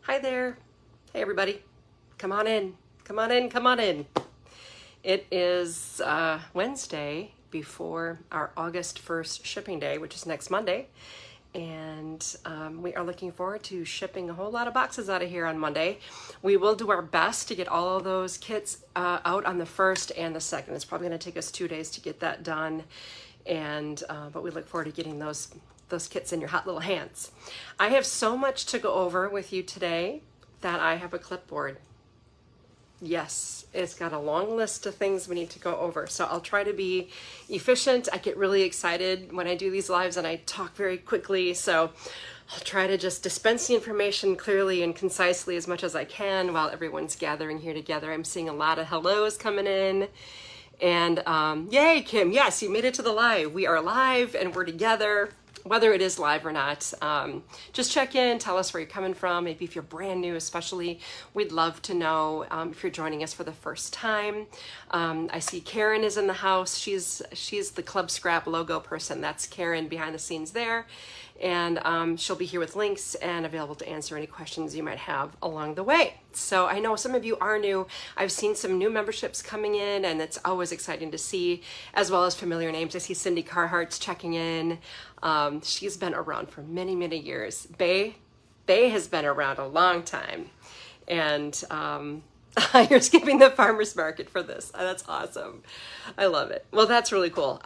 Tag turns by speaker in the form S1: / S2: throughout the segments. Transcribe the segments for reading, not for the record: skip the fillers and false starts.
S1: Hi there. Hey everybody. Come on in. Come on in. Come on in. It is Wednesday before our August 1st shipping day, which is next Monday. And we are looking forward to shipping a whole lot of boxes out of here on Monday. We will do our best to get all of those kits out on the 1st and the 2nd. It's probably going to take us 2 days to get that done. And but we look forward to getting those kits in your hot little hands. I have so much to go over with you today that I have a clipboard. Yes, it's got a long list of things we need to go over. So I'll try to be efficient. I get really excited when I do these lives and I talk very quickly. So I'll try to just dispense the information clearly and concisely as much as I can while everyone's gathering here together. I'm seeing a lot of hellos coming in. And yay, Kim, yes, you made it to the live. We are live and we're together. Whether it is live or not, just check in, tell us where you're coming from. Maybe if you're brand new, especially, we'd love to know if you're joining us for the first time. I see Karen is in the house. She's the Club Scrap logo person. That's Karen behind the scenes there. And she'll be here with links and available to answer any questions you might have along the way. So I know some of you are new. I've seen some new memberships coming in, and it's always exciting to see, as well as familiar names. I see Cindy Carhart's checking in. She's been around for many, many years. Bay has been around a long time. And you're skipping the farmer's market for this. That's awesome. I love it. Well, that's really cool.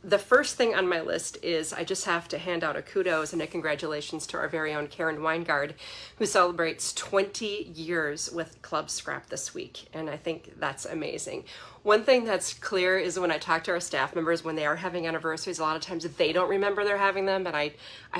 S1: The first thing on my list is I just have to hand out a kudos and a congratulations to our very own Karen Weingard, who celebrates 20 years with Club Scrap this week. And I think that's amazing. One thing that's clear is when I talk to our staff members, when they are having anniversaries, a lot of times they don't remember they're having them, but I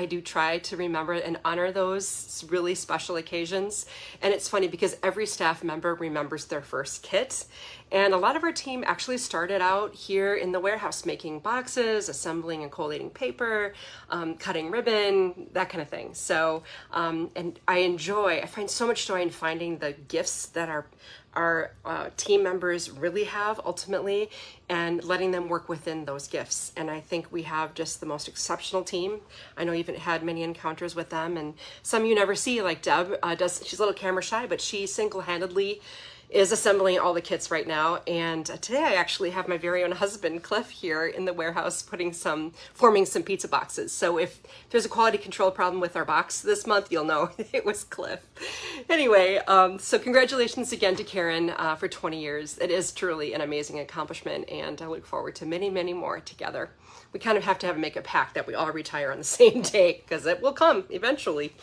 S1: do try to remember and honor those really special occasions. And it's funny because every staff member remembers their first kit. And a lot of our team actually started out here in the warehouse making boxes, assembling and collating paper, cutting ribbon, that kind of thing. So, and I find so much joy in finding the gifts that our team members really have ultimately and letting them work within those gifts. And I think we have just the most exceptional team. I know you've had many encounters with them, and some you never see, like Deb she's a little camera shy, but she single-handedly is assembling all the kits right now. And today I actually have my very own husband, Cliff, here in the warehouse forming some pizza boxes. So if there's a quality control problem with our box this month, you'll know it was Cliff. Anyway, so congratulations again to Karen for 20 years. It is truly an amazing accomplishment, and I look forward to many, many more together. We kind of have to make a pact that we all retire on the same day, because it will come eventually.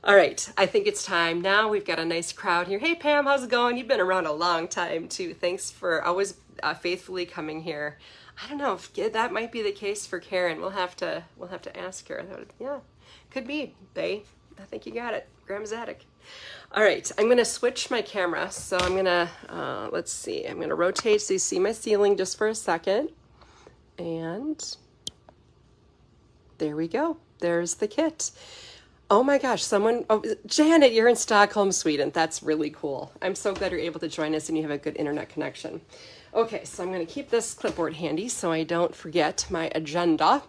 S1: All right, I think it's time now. We've got a nice crowd here. Hey Pam, how's it going? You've been around a long time too. Thanks for always faithfully coming here. I don't know if that might be the case for Karen. We'll have to ask her. Yeah, could be. Bay, I think you got it. Graham Zadok. All right, I'm gonna switch my camera. So I'm gonna let's see. I'm gonna rotate so you see my ceiling just for a second, and there we go. There's the kit. Oh my gosh, Janet, you're in Stockholm, Sweden. That's really cool. I'm so glad you're able to join us and you have a good internet connection. Okay, so I'm going to keep this clipboard handy so I don't forget my agenda.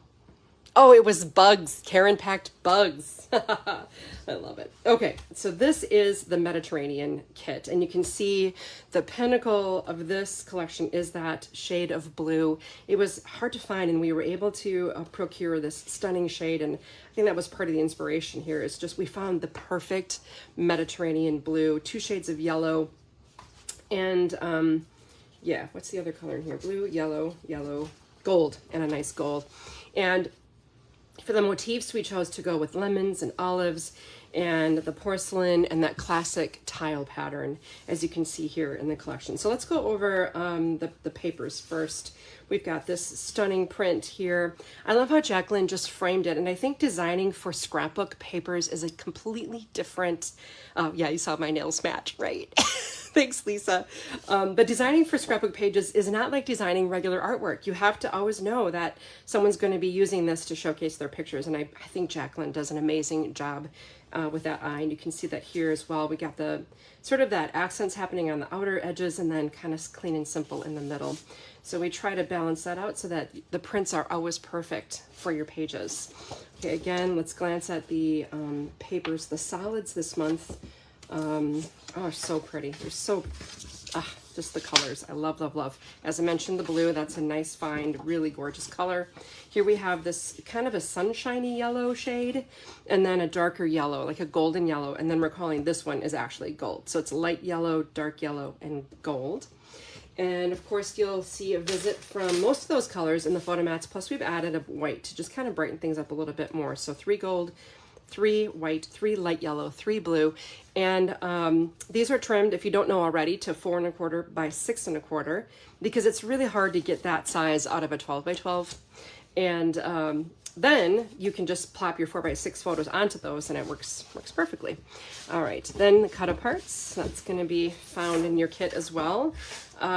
S1: Oh, it was bugs. Karen packed bugs. I love it. Okay, so this is the Mediterranean kit, and you can see the pinnacle of this collection is that shade of blue. It was hard to find, and we were able to procure this stunning shade, and I think that was part of the inspiration here. Is just we found the perfect Mediterranean blue, 2 shades of yellow, and yeah, what's the other color in here? Blue, yellow, gold, and a nice gold. And for the motifs, we chose to go with lemons and olives and the porcelain and that classic tile pattern, as you can see here in the collection. So let's go over the papers first. We've got this stunning print here. I love how Jacqueline just framed it, and I think designing for scrapbook papers is a completely different, yeah, you saw my nails match, right? Thanks, Lisa. But designing for scrapbook pages is not like designing regular artwork. You have to always know that someone's going to be using this to showcase their pictures, and I think Jacqueline does an amazing job with that eye. And you can see that here as well. We got the sort of that accents happening on the outer edges and then kind of clean and simple in the middle. So we try to balance that out so that the prints are always perfect for your pages. Okay, again, let's glance at the papers. The solids this month are so pretty. They're so, just the colors. I love, love, love. As I mentioned, the blue, that's a nice find, really gorgeous color. Here we have this kind of a sunshiny yellow shade, and then a darker yellow, like a golden yellow, and then we're calling this one is actually gold. So it's light yellow, dark yellow, and gold. And of course, you'll see a visit from most of those colors in the Photomats, plus we've added a white to just kind of brighten things up a little bit more. So 3 gold, 3 white, 3 light yellow, 3 blue. And these are trimmed, if you don't know already, to 4 1/4 by 6 1/4, because it's really hard to get that size out of a 12 by 12. And then you can just plop your 4 by 6 photos onto those and it works perfectly. All right, then the cut aparts, that's gonna be found in your kit as well.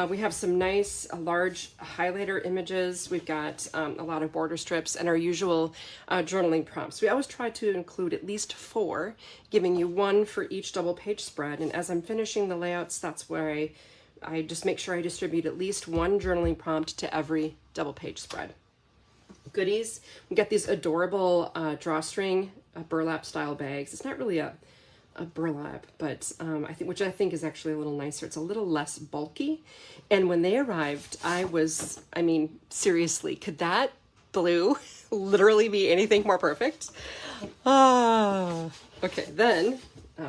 S1: We have some nice large highlighter images. We've got a lot of border strips and our usual journaling prompts. We always try to include at least 4, giving you 1 for each double page spread. And as I'm finishing the layouts, that's where I just make sure I distribute at least 1 journaling prompt to every double page spread. Goodies, we got these adorable drawstring burlap style bags. It's not really a burlap, but which I think is actually a little nicer. It's a little less bulky. And when they arrived, I mean, seriously, could that blue literally be anything more perfect? Okay, then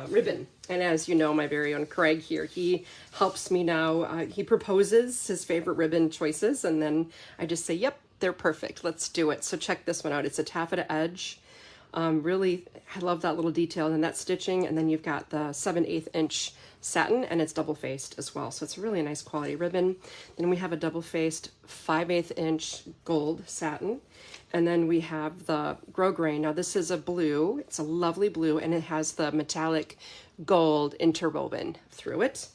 S1: ribbon. And as you know, my very own Craig here, he helps me now. He proposes his favorite ribbon choices, and then I just say, yep, they're perfect. Let's do it. So check this one out. It's a taffeta edge. Really, I love that little detail and that stitching. And then you've got the 7/8 inch satin, and it's double faced as well. So it's a really nice quality ribbon. Then we have a double faced 5/8 inch gold satin. And then we have the grosgrain. Now this is a blue. It's a lovely blue, and it has the metallic gold interwoven through it.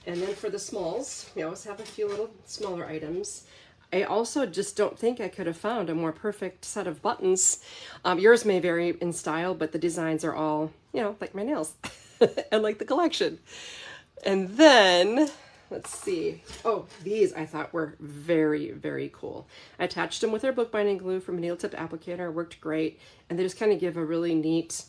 S1: And then for the smalls, we always have a few little smaller items. I also just don't think I could have found a more perfect set of buttons. Yours may vary in style, but the designs are all, you know, like my nails and like the collection. And then, let's see. Oh, these I thought were very, very cool. I attached them with our bookbinding glue from a needle tip applicator. Worked great. And they just kind of give a really neat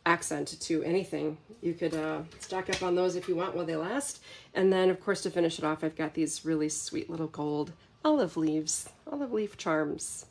S1: accent to anything. You could stock up on those if you want while they last. And then, of course, to finish it off, I've got these really sweet little gold olive leaf charms.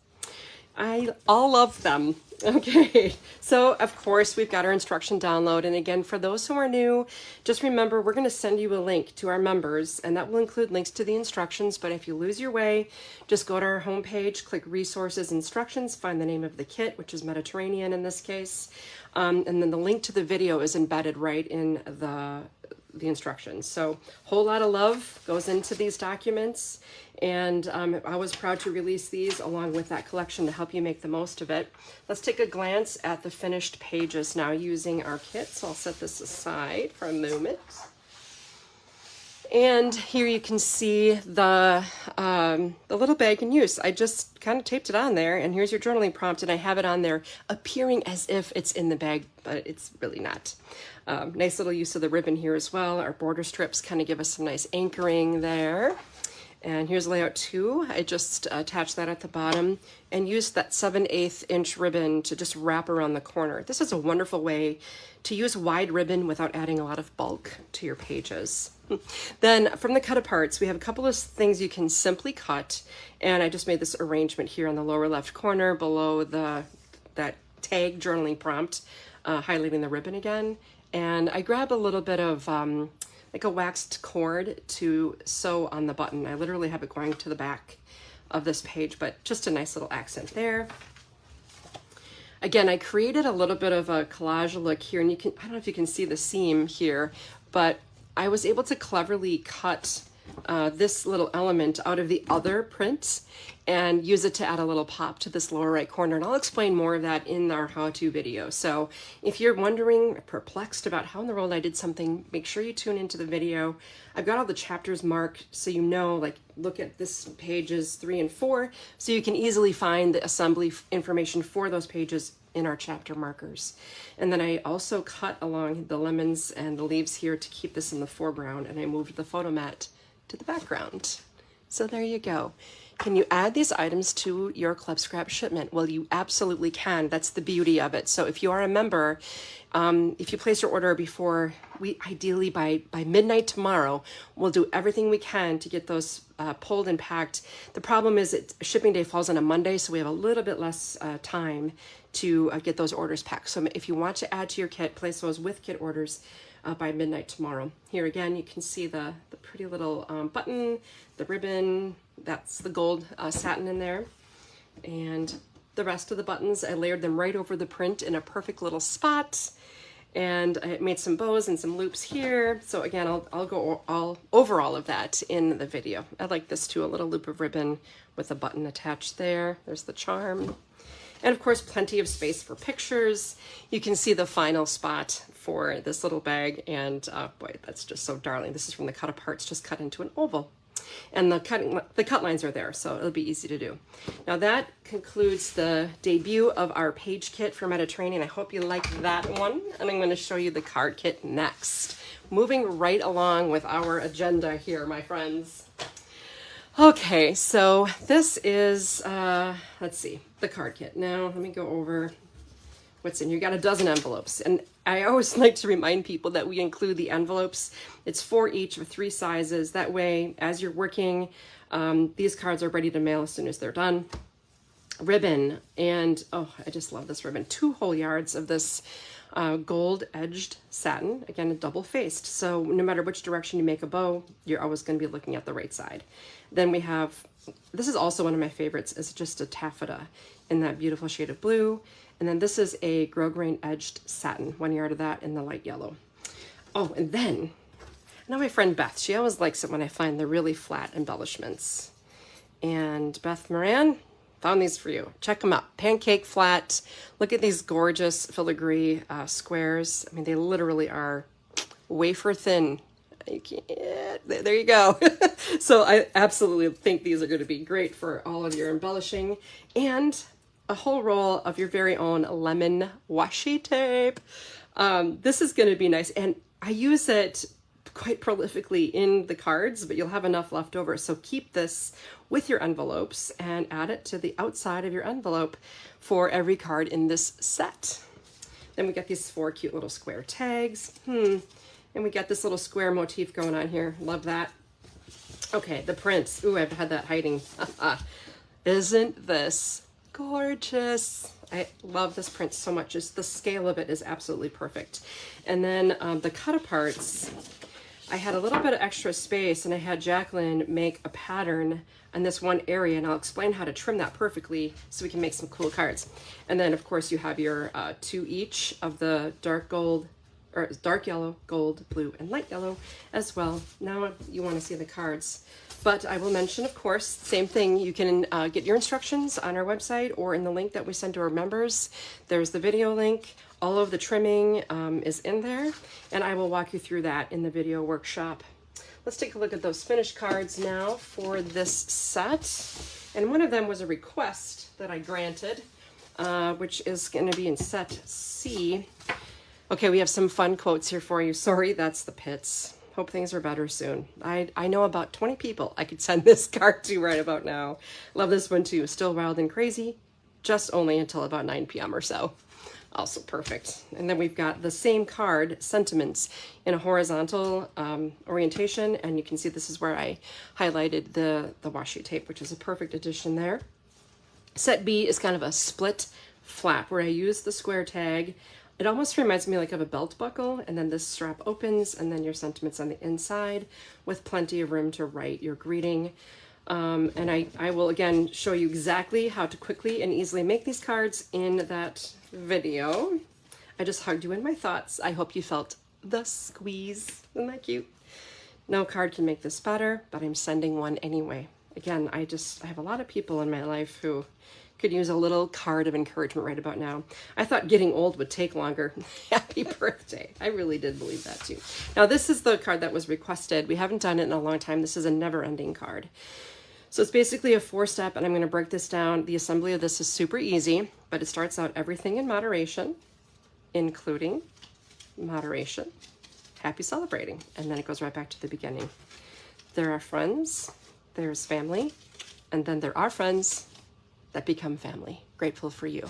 S1: I all love them. Okay, so of course we've got our instruction download, and again, for those who are new, just remember we're going to send you a link to our members, and that will include links to the instructions. But if you lose your way, just go to our homepage, click resources, instructions, find the name of the kit, which is Mediterranean in this case, and then the link to the video is embedded right in the instructions. So a whole lot of love goes into these documents, and I was proud to release these along with that collection to help you make the most of it. Let's take a glance at the finished pages now using our kit. So I'll set this aside for a moment. And here you can see the little bag in use. I just kind of taped it on there, and here's your journaling prompt, and I have it on there appearing as if it's in the bag, but it's really not. Nice little use of the ribbon here as well. Our border strips kind of give us some nice anchoring there. And here's layout 2. I just attached that at the bottom and used that 7/8 inch ribbon to just wrap around the corner. This is a wonderful way to use wide ribbon without adding a lot of bulk to your pages. Then from the cut aparts, we have a couple of things you can simply cut. And I just made this arrangement here on the lower left corner below that tag journaling prompt, highlighting the ribbon again. And I grab a little bit of like a waxed cord to sew on the button. I literally have it going to the back of this page, but just a nice little accent there. Again, I created a little bit of a collage look here, and I don't know if you can see the seam here, but I was able to cleverly cut this little element out of the other print and use it to add a little pop to this lower right corner. And I'll explain more of that in our how-to video. So if you're wondering, perplexed about how in the world I did something, make sure you tune into the video. I've got all the chapters marked so you know, like look at this pages 3 and 4, so you can easily find the assembly information for those pages in our chapter markers. And then I also cut along the lemons and the leaves here to keep this in the foreground, and I moved the photo mat to the background. So there you go. Can you add these items to your Club Scrap shipment? Well, you absolutely can. That's the beauty of it. So if you are a member, if you place your order before, ideally by midnight tomorrow, we'll do everything we can to get those pulled and packed. The problem is that shipping day falls on a Monday, so we have a little bit less time to get those orders packed. So if you want to add to your kit, place those with kit orders by midnight tomorrow. Here again, you can see the pretty little button, the ribbon, that's the gold satin in there. And the rest of the buttons, I layered them right over the print in a perfect little spot. And I made some bows and some loops here. So again, I'll go all over all of that in the video. I like this too, a little loop of ribbon with a button attached there. There's the charm. And of course, plenty of space for pictures. You can see the final spot for this little bag. And boy, that's just so darling. This is from the cut aparts, just cut into an oval. And the cut lines are there, so it'll be easy to do. Now that concludes the debut of our page kit for Mediterranean. I hope you like that one. And I'm going to show you the card kit next. Moving right along with our agenda here, my friends. Okay, so this is, let's see, the card kit. Now, let me go over what's in here. You got a dozen envelopes. And I always like to remind people that we include the envelopes. It's 4 each of 3 sizes. That way, as you're working, these cards are ready to mail as soon as they're done. Ribbon, and oh, I just love this ribbon. 2 whole yards of this gold edged satin, again, double-faced. So no matter which direction you make a bow, you're always going to be looking at the right side. Then we have, this is also one of my favorites, is just a taffeta in that beautiful shade of blue. And then this is a grosgrain edged satin, 1 yard of that in the light yellow. Oh, and then, I know my friend Beth, she always likes it when I find the really flat embellishments. And Beth Moran found these for you. Check them out. Pancake flat. Look at these gorgeous filigree squares. I mean, they literally are wafer thin. You can't, there you go. So I absolutely think these are going to be great for all of your embellishing. And a whole roll of your very own lemon washi tape. This is going to be nice. And I use it quite prolifically in the cards, but you'll have enough left over. So keep this with your envelopes and add it to the outside of your envelope for every card in this set. Then we got these 4 cute little square tags. And we got this little square motif going on here. Love that. Okay, the prints. Ooh, I've had that hiding. Isn't this gorgeous? I love this print so much. Just the scale of it is absolutely perfect. And then the cut aparts, I had a little bit of extra space and I had Jacqueline make a pattern on this one area, and I'll explain how to trim that perfectly so we can make some cool cards. And then of course you have your 2 each of the dark gold, or dark yellow, gold, blue, and light yellow as well. Now you want to see the cards. But I will mention, of course, same thing. You can get your instructions on our website or in the link that we send to our members. There's the video link. All of the trimming is in there, and I will walk you through that in the video workshop. Let's take a look at those finished cards now for this set. And one of them was a request that I granted, which is going to be in set C. Okay, we have some fun quotes here for you. Sorry, that's the pits. Hope things are better soon. I know about 20 people I could send this card to right about now. Love this one too. Still wild and crazy, just only until about 9 p.m. or so. Also perfect. And then we've got the same card, Sentiments, in a horizontal orientation. And you can see this is where I highlighted the washi tape, which is a perfect addition there. Set B is kind of a split flap where I use the square tag. It almost reminds me like of a belt buckle, and then this strap opens, and then your sentiments on the inside with plenty of room to write your greeting. And I will again show you exactly how to quickly and easily make these cards in that video. I just hugged you in my thoughts. I hope you felt the squeeze. Isn't that cute? No card can make this better, but I'm sending one anyway. Again, I have a lot of people in my life who could use a little card of encouragement right about now. I thought getting old would take longer. Happy birthday. I really did believe that too. Now this is the card that was requested. We haven't done it in a long time. This is a never-ending card. So it's basically a 4-step, and I'm going to break this down. The assembly of this is super easy, but it starts out everything in moderation, including moderation, happy celebrating, and then it goes right back to the beginning. There are friends, there's family, and then there are friends that become family. Grateful for you.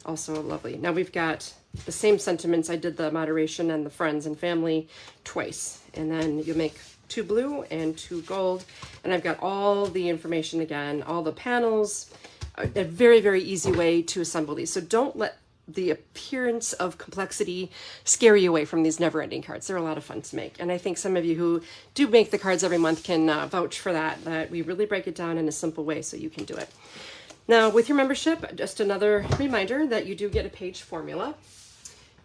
S1: Also lovely. Now we've got the same sentiments. I did the moderation and the friends and family twice, and then you make 2 blue and 2 gold, and I've got all the information again, all the panels, a very, very easy way to assemble these. So don't let the appearance of complexity scare you away from these never-ending cards. They're a lot of fun to make, and I think some of you who do make the cards every month can vouch for that we really break it down in a simple way so you can do it. Now with your membership, just another reminder that you do get a page formula.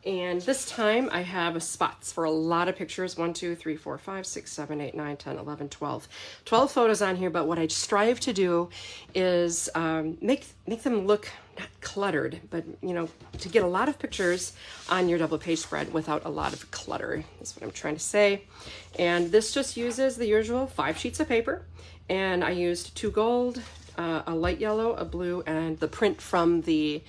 S1: And this time I have spots for a lot of pictures. 1, 2, 3, 4, 5, 6, 7, 8, 9, 10, 11, 12. 12 photos on here, but what I strive to do is make them look not cluttered, but to get a lot of pictures on your double page spread without a lot of clutter, is what I'm trying to say. And this just uses the usual 5 sheets of paper. And I used 2 gold, a light yellow, a blue, and the print from the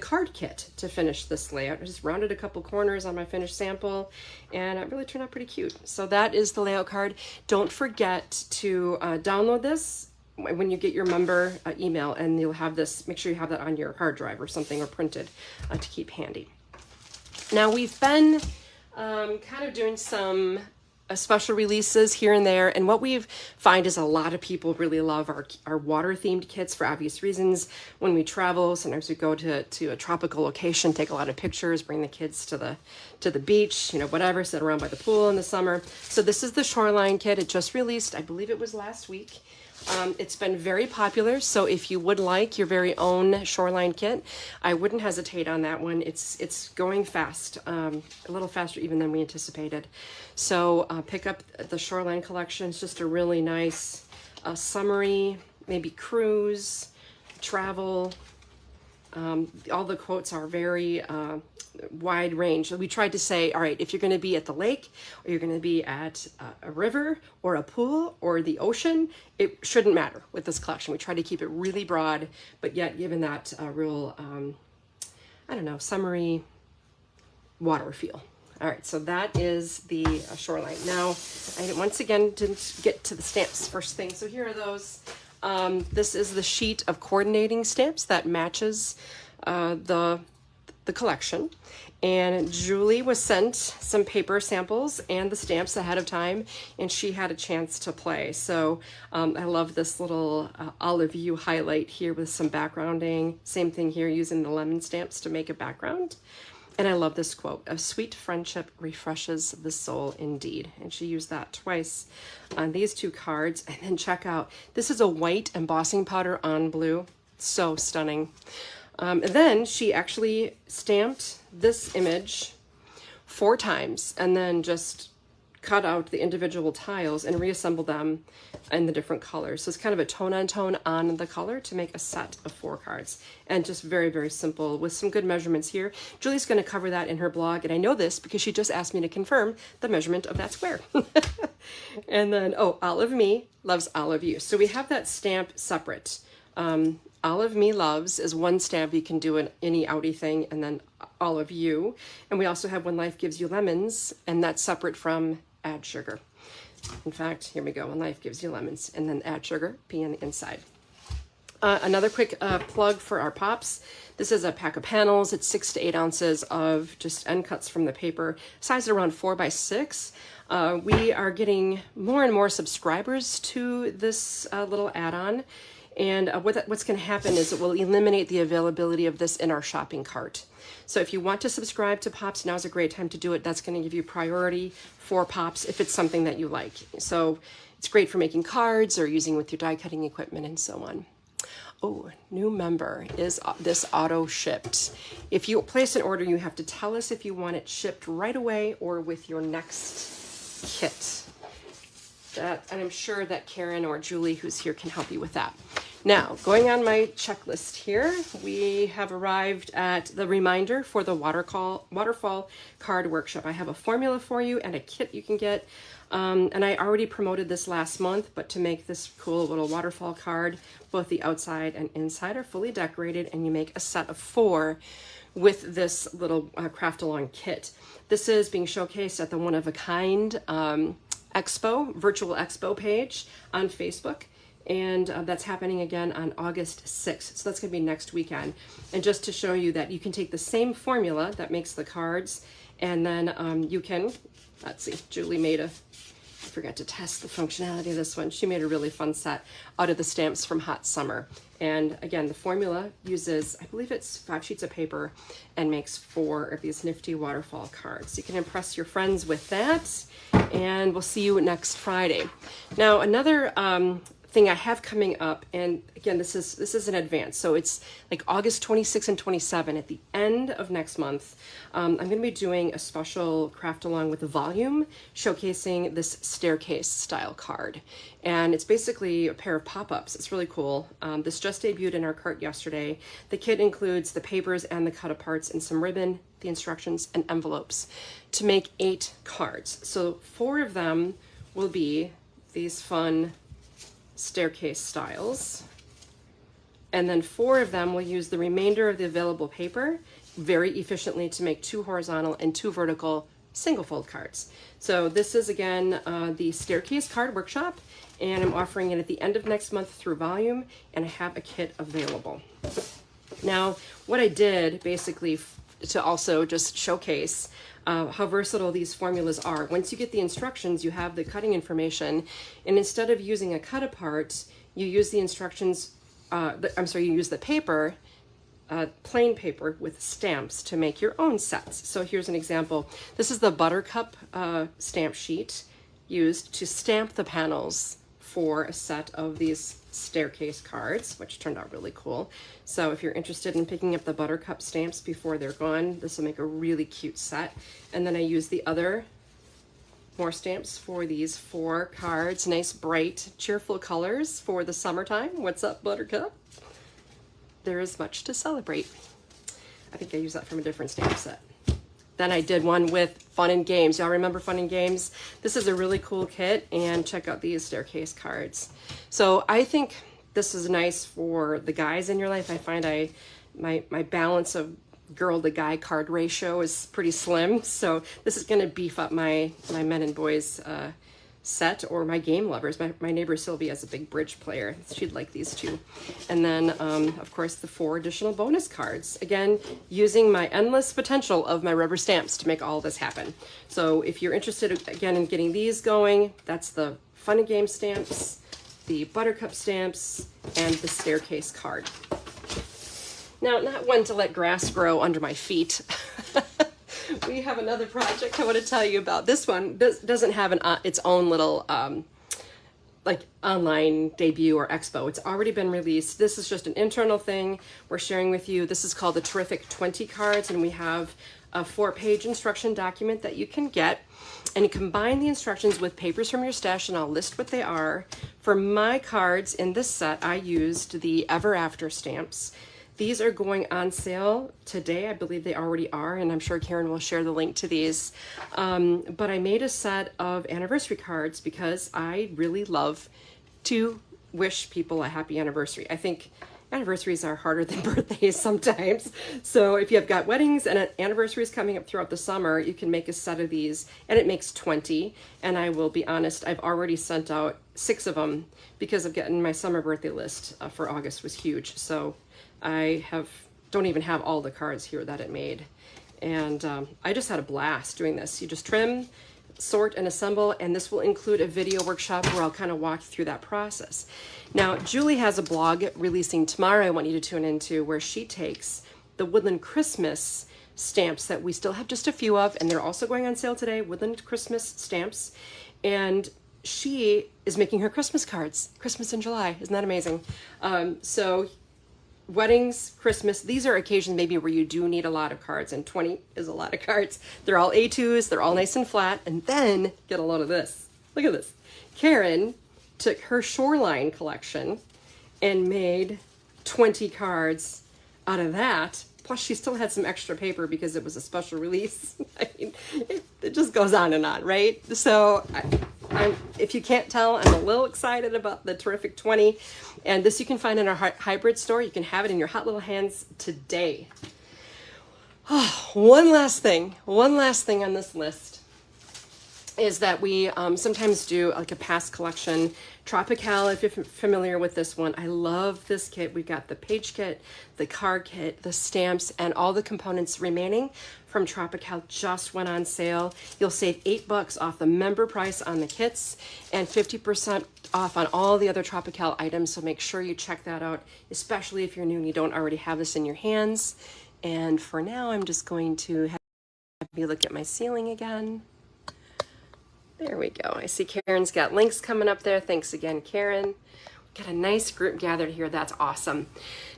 S1: card kit to finish this layout. I just rounded a couple corners on my finished sample, and it really turned out pretty cute. So that is the layout card. Don't forget to download this when you get your member email, and you'll have this. Make sure you have that on your hard drive or something, or printed to keep handy. Now we've been kind of doing some special releases here and there, and what we find is a lot of people really love our water themed kits for obvious reasons. When we travel, sometimes we go to a tropical location, take a lot of pictures, bring the kids to the beach, whatever, sit around by the pool in the summer. So this is the Shoreline kit. It just released, I believe it was last week. It's been very popular, so if you would like your very own Shoreline kit, I wouldn't hesitate on that one. It's going fast, a little faster even than we anticipated. So pick up the Shoreline collection. It's just a really nice summery, maybe cruise, travel. All the quotes are very wide range. We tried to say, all right, if you're going to be at the lake, or you're going to be at a river or a pool or the ocean, it shouldn't matter with this collection. We try to keep it really broad, but yet given that real, summery water feel. All right, so that is the Shoreline. Now, I once again didn't get to the stamps first thing. So here are those. This is the sheet of coordinating stamps that matches the collection, and Julie was sent some paper samples and the stamps ahead of time, and she had a chance to play. So I love this little olive view highlight here with some backgrounding. Same thing here, using the lemon stamps to make a background. And I love this quote: "A sweet friendship refreshes the soul indeed." And she used that twice on these 2 cards. And then check out, this is a white embossing powder on blue. So stunning. And then she actually stamped this image 4 times and then just cut out the individual tiles and reassemble them in the different colors. So it's kind of a tone on the color to make a set of 4 cards, and just very, very simple with some good measurements here. Julie's going to cover that in her blog, and I know this because she just asked me to confirm the measurement of that square. And then, Olive Me loves Olive You. So we have that stamp separate. Olive Me Loves is one stamp. You can do any outie thing, and then Olive You. And we also have When Life Gives You Lemons, and that's separate from Add Sugar. In fact, here we go. When Life Gives You Lemons, and then Add Sugar, P on the inside. Another quick plug for our pops. This is a pack of panels. It's 6 to 8 ounces of just end cuts from the paper, sized around 4 by 6. We are getting more and more subscribers to this little add-on. And what's going to happen is it will eliminate the availability of this in our shopping cart. So if you want to subscribe to Pops, now's a great time to do it. That's going to give you priority for Pops if it's something that you like. So it's great for making cards or using with your die cutting equipment and so on. Oh, new member is this auto shipped. If you place an order, you have to tell us if you want it shipped right away or with your next kit. And I'm sure that Karen or Julie, who's here, can help you with that. Now, going on my checklist here, we have arrived at the reminder for the waterfall card workshop. I have a formula for you and a kit you can get. And I already promoted this last month, but to make this cool little waterfall card, both the outside and inside are fully decorated, and you make a set of 4 with this little craft along kit. This is being showcased at the One of a Kind Expo, virtual expo page on Facebook. And that's happening again on August 6th. So that's gonna be next weekend. And just to show you that you can take the same formula that makes the cards, and then you can, let's see, Julie made I forgot to test the functionality of this one. She made a really fun set out of the stamps from Hot Summer. And again, the formula uses, I believe it's 5 sheets of paper and makes 4 of these nifty waterfall cards. You can impress your friends with that, and we'll see you next Friday. Now, another thing I have coming up, and again, this is in advance, so it's like August 26 and 27 at the end of next month. I'm going to be doing a special craft along with the volume showcasing this staircase style card, and it's basically a pair of pop-ups. It's really cool. This just debuted in our cart yesterday. The kit includes the papers and the cut aparts and some ribbon, the instructions, and envelopes to make 8 cards. So 4 of them will be these fun staircase styles, and then 4 of them will use the remainder of the available paper very efficiently to make 2 horizontal and 2 vertical single fold cards. So this is again the staircase card workshop, and I'm offering it at the end of next month through volume, and I have a kit available. Now, what I did basically to also just showcase how versatile these formulas are. Once you get the instructions, you have the cutting information, and instead of using a cut apart, you use the instructions, you use the paper, plain paper with stamps to make your own sets. So here's an example. This is the Buttercup stamp sheet used to stamp the panels for a set of these staircase cards, which turned out really cool. So if you're interested in picking up the Buttercup stamps before they're gone, this will make a really cute set. And then I use the other more stamps for these 4 cards, nice bright cheerful colors for the summertime. What's up, Buttercup? There is much to celebrate. I think I used that from a different stamp set. Then I did one with Fun and Games. Y'all remember Fun and Games? This is a really cool kit, and check out these staircase cards. So I think this is nice for the guys in your life. I find my balance of girl to guy card ratio is pretty slim. So this is gonna beef up my men and boys set, or my game lovers. My neighbor Sylvia is a big bridge player. She'd like these too. And then, of course, the 4 additional bonus cards. Again, using my endless potential of my rubber stamps to make all this happen. So if you're interested, again, in getting these going, that's the Fun and Game stamps, the Buttercup stamps, and the staircase card. Now, not one to let grass grow under my feet. We have another project I want to tell you about. This one doesn't have its own little like online debut or expo. It's already been released. This is just an internal thing we're sharing with you. This is called the Terrific 20 cards, and we have a 4-page instruction document that you can get, and you combine the instructions with papers from your stash, and I'll list what they are. For my cards in this set, I used the Ever After stamps. These are going on sale today. I believe they already are, and I'm sure Karen will share the link to these. But I made a set of anniversary cards because I really love to wish people a happy anniversary. I think anniversaries are harder than birthdays sometimes. So if you have got weddings and anniversaries coming up throughout the summer, you can make a set of these, and it makes 20. And I will be honest, I've already sent out 6 of them because of getting my summer birthday list for August was huge. So I don't even have all the cards here that it made. And I just had a blast doing this. You just trim, sort, and assemble, and this will include a video workshop where I'll kind of walk through that process. Now, Julie has a blog releasing tomorrow I want you to tune into, where she takes the Woodland Christmas stamps that we still have just a few of, and they're also going on sale today, Woodland Christmas stamps, and she is making her Christmas cards, Christmas in July. Isn't that amazing? So weddings, Christmas, these are occasions maybe where you do need a lot of cards, and 20 is a lot of cards. They're all A2s, they're all nice and flat, and then get a load of this. Look at this. Karen took her Shoreline collection and made 20 cards out of that. Plus, she still had some extra paper because it was a special release. I mean, it just goes on and on, right? So, if you can't tell, I'm a little excited about the Terrific 20. And this you can find in our hybrid store. You can have it in your hot little hands today. Oh, one last thing on this list is that we sometimes do like a past collection. Tropical, if you're familiar with this one, I love this kit. We've got the page kit, the card kit, the stamps, and all the components remaining from Tropical just went on sale. You'll save $8 off the member price on the kits and 50% off on all the other Tropical items. So make sure you check that out, especially if you're new and you don't already have this in your hands. And for now, I'm just going to have you look at my ceiling again. There we go. I see Karen's got links coming up there. Thanks again, Karen. Got a nice group gathered here. That's awesome.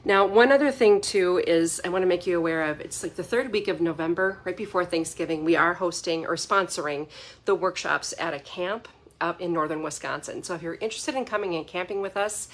S1: Now, one other thing too is I want to make you aware of, it's like the third week of November, right before Thanksgiving, we are hosting or sponsoring the workshops at a camp up in northern Wisconsin. So if you're interested in coming and camping with us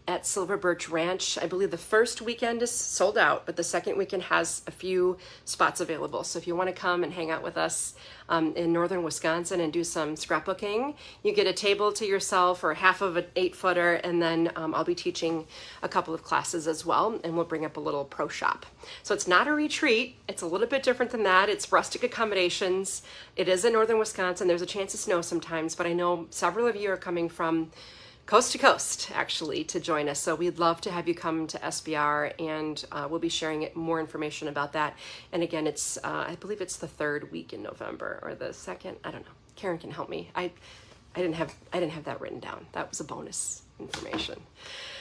S1: at Silver Birch Ranch, I believe the first weekend is sold out, but the second weekend has a few spots available. So if you want to come and hang out with us in northern Wisconsin and do some scrapbooking, you get a table to yourself or half of an 8-footer, and then I'll be teaching a couple of classes as well, and we'll bring up a little pro shop. So it's not a retreat. It's a little bit different than that. It's rustic accommodations. It is in northern Wisconsin. There's a chance of snow sometimes, but I know several of you are coming from coast to coast, actually, to join us. So we'd love to have you come to SBR, and we'll be sharing more information about that. And again, it's I believe it's the third week in November or the second. I don't know. Karen can help me. I didn't have that written down. That was a bonus information.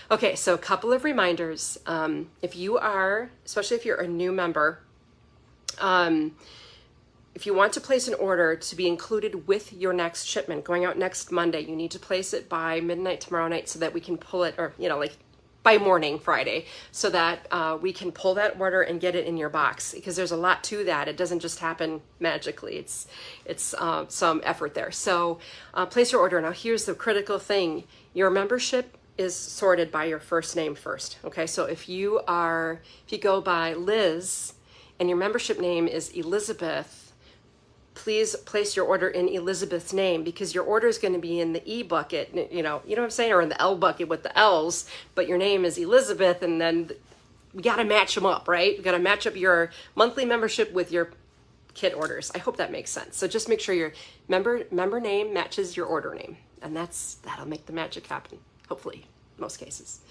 S1: Okay, so a couple of reminders. If you are, especially if you're a new member, if you want to place an order to be included with your next shipment going out next Monday, you need to place it by midnight tomorrow night so that we can pull it, or, like by morning Friday, so that we can pull that order and get it in your box, because there's a lot to that. It doesn't just happen magically. It's some effort there. So place your order. Now, here's the critical thing. Your membership is sorted by your first name first. Okay, so if you go by Liz and your membership name is Elizabeth, please place your order in Elizabeth's name, because your order is going to be in the E bucket, you know what I'm saying, or in the L bucket with the L's, but your name is Elizabeth, and then we got to match them up, right? We got to match up your monthly membership with your kit orders. I hope that makes sense. So just make sure your member name matches your order name, and that'll make the magic happen, hopefully, in most cases.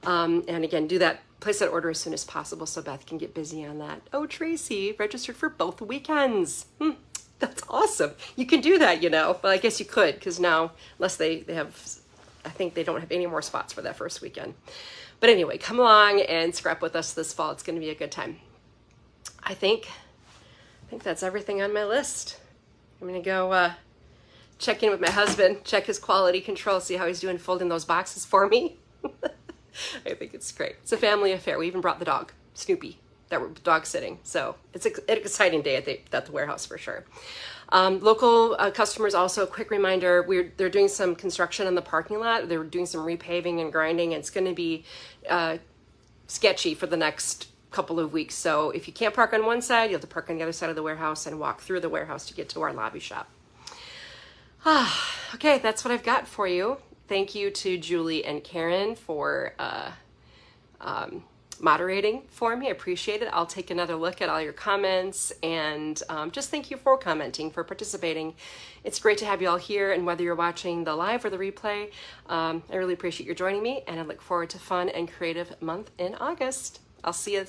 S1: And again, place that order as soon as possible so Beth can get busy on that. Oh, Tracy registered for both weekends. That's awesome. You can do that, Well, I guess you could, because now, unless they have, I think they don't have any more spots for that first weekend. But anyway, come along and scrap with us this fall. It's going to be a good time. I think that's everything on my list. I'm going to go check in with my husband, check his quality control, see how he's doing folding those boxes for me. I think it's great. It's a family affair. We even brought the dog, Snoopy, that we're dog sitting. So it's an exciting day at the warehouse for sure. Local customers, also a quick reminder, they're doing some construction on the parking lot. They're doing some repaving and grinding. And it's going to be sketchy for the next couple of weeks. So if you can't park on one side, you have to park on the other side of the warehouse and walk through the warehouse to get to our lobby shop. Okay, that's what I've got for you. Thank you to Julie and Karen for moderating for me. I appreciate it. I'll take another look at all your comments, and just thank you for commenting, for participating. It's great to have you all here, and whether you're watching the live or the replay, I really appreciate you joining me, and I look forward to fun and creative month in August. I'll see you